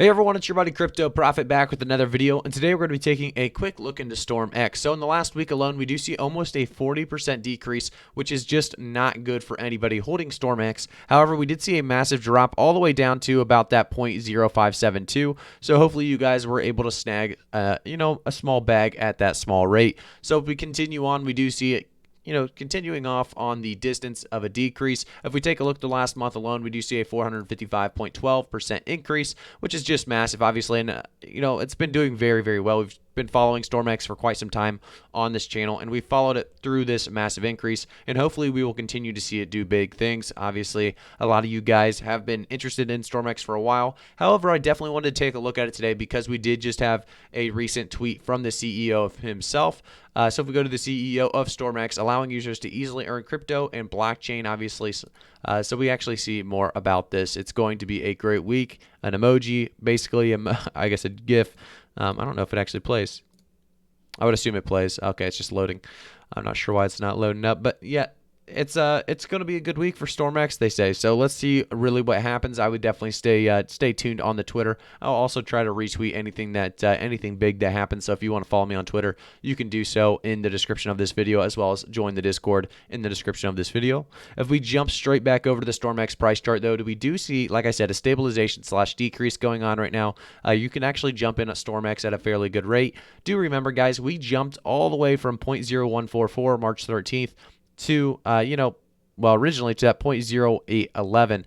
Hey everyone, it's your buddy Crypto Profit back with another video, and today we're going to be taking a quick look into StormX. So in the last week alone, we do see almost a 40% decrease, which is just not good for anybody holding StormX. However, we did see a massive drop all the way down to about that 0.0572. So hopefully you guys were able to snag, a small bag at that small rate. So if we continue on, we do see it continuing off on the distance of a decrease. If we take a look at the last month alone, we do see a 455.12% increase, which is just massive, obviously. And, it's been doing very, very well. We've been following StormX for quite some time on this channel, and we followed it through this massive increase, and hopefully we will continue to see it do big things. Obviously, a lot of you guys have been interested in StormX for a while. However, I definitely wanted to take a look at it today because we did just have a recent tweet from the CEO of himself. So if we go to the CEO of StormX, allowing users to easily earn crypto and blockchain, obviously. So we actually see more about this. It's going to be a great week. An emoji, basically, I guess a GIF. I don't know if it actually plays. I would assume it plays. Okay, it's just loading. I'm not sure why it's not loading up, but yeah, it's going to be a good week for StormX, they say. So let's see really what happens. I would definitely stay tuned on the Twitter. I'll also try to retweet anything big that happens. So if you want to follow me on Twitter, you can do so in the description of this video, as well as join the Discord in the description of this video. If we jump straight back over to the StormX price chart, though, we do see, like I said, a stabilization / decrease going on right now. You can actually jump in at StormX at a fairly good rate. Do remember, guys, we jumped all the way from 0.0144 March 13th to, originally to that 0.0811.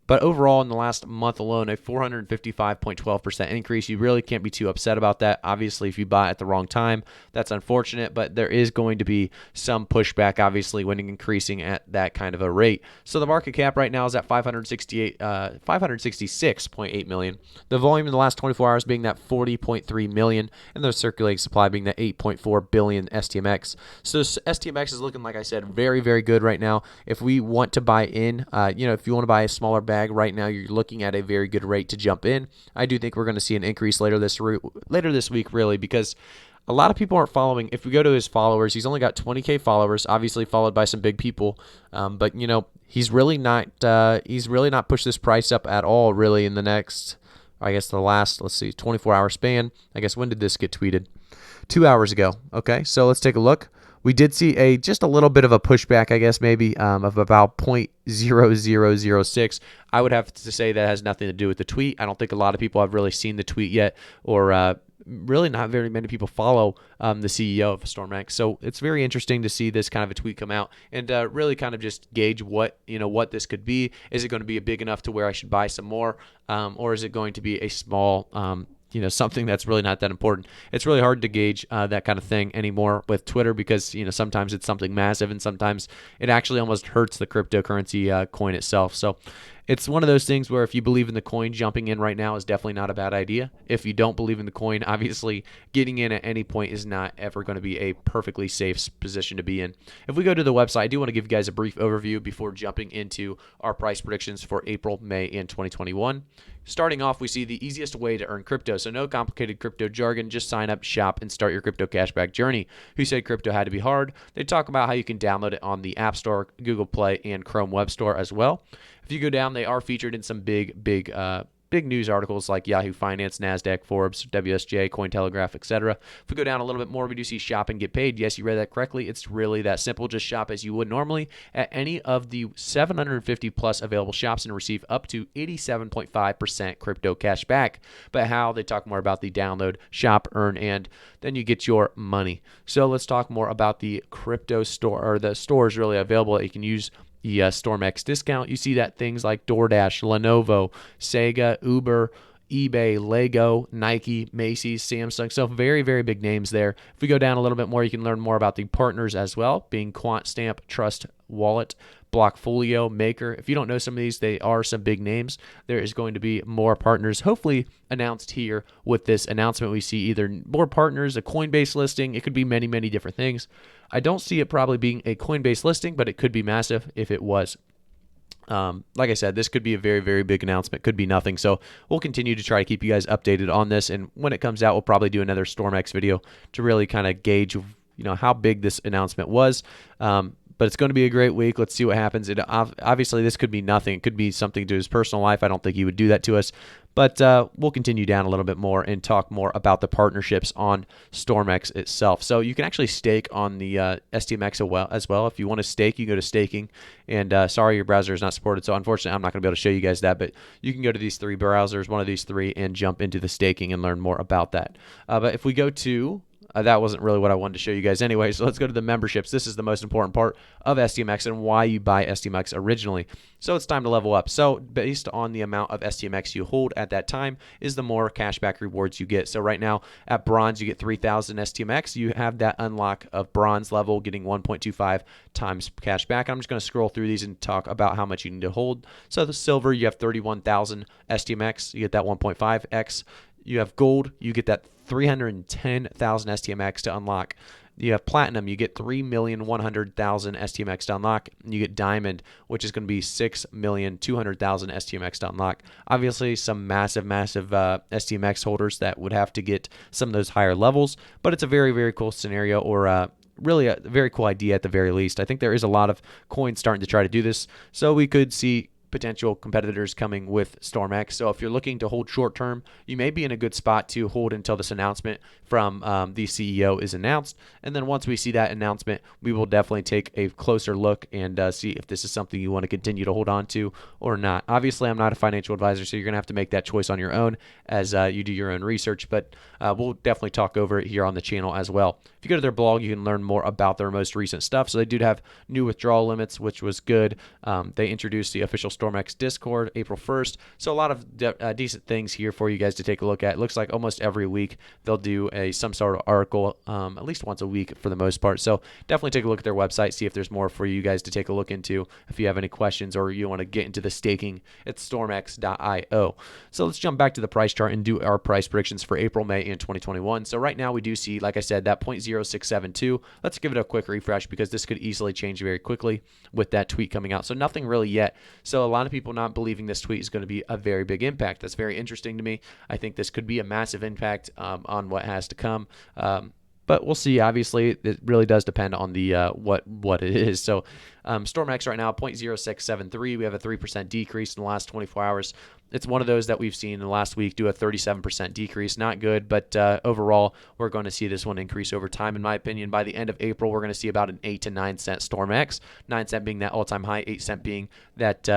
But overall, in the last month alone, a 455.12% increase. You really can't be too upset about that. Obviously, if you buy at the wrong time, that's unfortunate, but there is going to be some pushback, obviously, when increasing at that kind of a rate. So the market cap right now is at 566.8 million. The volume in the last 24 hours being that 40.3 million, and the circulating supply being that 8.4 billion STMX. So STMX is looking, like I said, very, very good right now. If we want to buy in, if you want to buy a smaller bag, right now you're looking at a very good rate to jump in. I do think we're going to see an increase later this week, really, because a lot of people aren't following. If we go to his followers, he's only got 20K followers, obviously followed by some big people, but he's really not pushed this price up at all, really, in the next, I guess, the last, 24-hour span. I guess, when did this get tweeted? 2 hours ago. Okay, so let's take a look. We did see just a little bit of a pushback, I guess, maybe of about 0.0006. I would have to say that has nothing to do with the tweet. I don't think a lot of people have really seen the tweet yet, or really not very many people follow the CEO of StormX. So it's very interesting to see this kind of a tweet come out and really kind of just gauge what this could be. Is it going to be big enough to where I should buy some more, or is it going to be a small something that's really not that important? It's really hard to gauge that kind of thing anymore with Twitter, because sometimes it's something massive and sometimes it actually almost hurts the cryptocurrency coin itself. So it's one of those things where if you believe in the coin, jumping in right now is definitely not a bad idea. If you don't believe in the coin, obviously getting in at any point is not ever going to be a perfectly safe position to be in. If we go to the website, I do want to give you guys a brief overview before jumping into our price predictions for April, May, and 2021. Starting off, we see the easiest way to earn crypto. So no complicated crypto jargon, just sign up, shop, and start your crypto cashback journey. Who said crypto had to be hard? They talk about how you can download it on the App Store, Google Play, and Chrome Web Store as well. If you go down, they are featured in some big news articles like Yahoo Finance, NASDAQ, Forbes, WSJ, Cointelegraph, etc. If we go down a little bit more, we do see shop and get paid. Yes, you read that correctly. It's really that simple. Just shop as you would normally at any of the 750 plus available shops and receive up to 87.5% crypto cash back. But how? They talk more about the download, shop, earn, and then you get your money. So let's talk more about the crypto store, or the stores really available that you can use the StormX discount. You see that things like DoorDash, Lenovo, Sega, Uber, eBay, Lego, Nike, Macy's, Samsung. So very, very big names there. If we go down a little bit more, you can learn more about the partners as well, being QuantStamp, Trust Wallet, Blockfolio, Maker. If you don't know some of these, they are some big names. There is going to be more partners hopefully announced here with this announcement. We see either more partners, a Coinbase listing. It could be many, many different things. I don't see it probably being a Coinbase listing, but it could be massive if it was. Like I said, this could be a very, very big announcement. Could be nothing. So we'll continue to try to keep you guys updated on this. And when it comes out, we'll probably do another StormX video to really kind of gauge, how big this announcement was. But it's going to be a great week. Let's see what happens. Obviously, this could be nothing. It could be something to his personal life. I don't think he would do that to us. But we'll continue down a little bit more and talk more about the partnerships on StormX itself. So you can actually stake on the STMX as well. If you want to stake, you go to staking. And sorry, your browser is not supported, so unfortunately, I'm not going to be able to show you guys that. But you can go to these 3 browsers, one of these 3, and jump into the staking and learn more about that. But if we go to that wasn't really what I wanted to show you guys anyway. So let's go to the memberships. This is the most important part of STMX and why you buy STMX originally. So it's time to level up. So based on the amount of STMX you hold at that time is the more cashback rewards you get. So right now at bronze, you get 3,000 STMX. You have that unlock of bronze level getting 1.25 times cashback. I'm just going to scroll through these and talk about how much you need to hold. So the silver, you have 31,000 STMX. You get that 1.5x. You have gold, you get that 310,000 STMX to unlock. You have platinum, you get 3,100,000 STMX to unlock. You get diamond, which is going to be 6,200,000 STMX to unlock. Obviously, some massive STMX holders that would have to get some of those higher levels, but it's a very, very cool scenario, or really a very cool idea at the very least. I think there is a lot of coins starting to try to do this, so we could see potential competitors coming with StormX. So if you're looking to hold short term, you may be in a good spot to hold until this announcement from the CEO is announced. And then once we see that announcement, we will definitely take a closer look and see if this is something you want to continue to hold on to or not. Obviously, I'm not a financial advisor, so you're going to have to make that choice on your own as you do your own research, but we'll definitely talk over it here on the channel as well. If you go to their blog, you can learn more about their most recent stuff. So they do have new withdrawal limits, which was good. They introduced the official StormX Discord April 1st. So a lot of decent things here for you guys to take a look at. It looks like almost every week they'll do some sort of article, at least once a week for the most part. So definitely take a look at their website, see if there's more for you guys to take a look into. If you have any questions or you want to get into the staking, it's stormx.io. So let's jump back to the price chart and do our price predictions for April, May, and 2021. So right now we do see, like I said, that 0.0672. Let's give it a quick refresh because this could easily change very quickly with that tweet coming out. So nothing really yet. So a lot of people not believing this tweet is going to be a very big impact. That's very interesting to me. I think this could be a massive impact on what has to come. But we'll see. Obviously, it really does depend on the what it is. So StormX right now, 0.0673. We have a 3% decrease in the last 24 hours. It's one of those that we've seen in the last week do a 37% decrease. Not good, but overall, we're going to see this one increase over time. In my opinion, by the end of April, we're going to see about an 8 to 9 cent StormX. 9 cent being that all-time high, 8 cent being that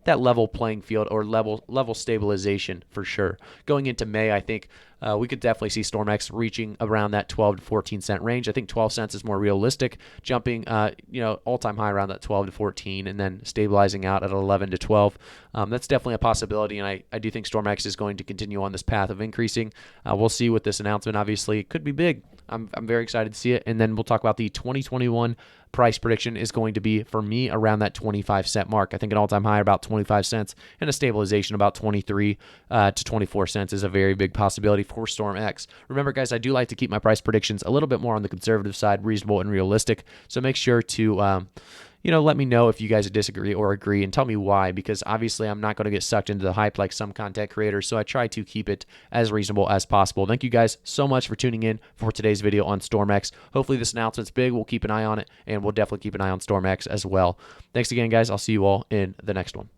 level playing field or level stabilization for sure. Going into May, I think we could definitely see StormX reaching around that 12 to 14 cent range. I think 12 cents is more realistic, jumping all-time high around that 12 to 14 and then stabilizing out at 11 to 12. That's definitely a possibility, and I do think StormX is going to continue on this path of increasing. We'll see with this announcement. Obviously, it could be big. I'm very excited to see it. And then we'll talk about the 2021 price prediction is going to be, for me, around that 25 cent mark. I think an all-time high about 25 cents and a stabilization about 23 to 24 cents is a very big possibility for StormX. Remember, guys, I do like to keep my price predictions a little bit more on the conservative side, reasonable and realistic. So make sure to let me know if you guys disagree or agree and tell me why, because obviously I'm not going to get sucked into the hype like some content creators, so I try to keep it as reasonable as possible. Thank you guys so much for tuning in for today's video on StormX. Hopefully this announcement's big. We'll keep an eye on it, and we'll definitely keep an eye on StormX as well. Thanks again, guys. I'll see you all in the next one.